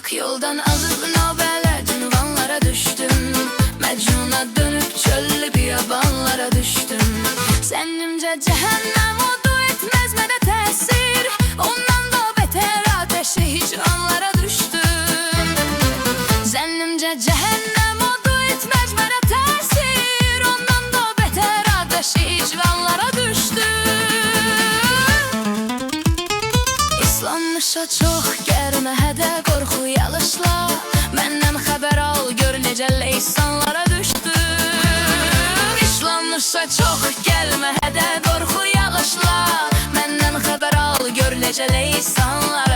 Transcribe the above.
Yoldan azıb növbələrdən vanlara düşdüm. Məcnuna dönüb çöllü biyabanlara düşdüm. Zənnimcə cəhənnəm odu etməz mənə təsir. Ondan da betər ateşi hicranlara düşdüm. Zənnimcə cəhənnəm odu etməz mənə təsir. Ondan da betər ateşi hicranlara düşdüm. İslanmışa çox gərmə hədə qorxu yalışla. Məndən xəbər al gör necə leysanlara düşdüm. İslanmışa çox gəlmə hədə qorxu yalışla. Məndən xəbər al gör necə leysanlara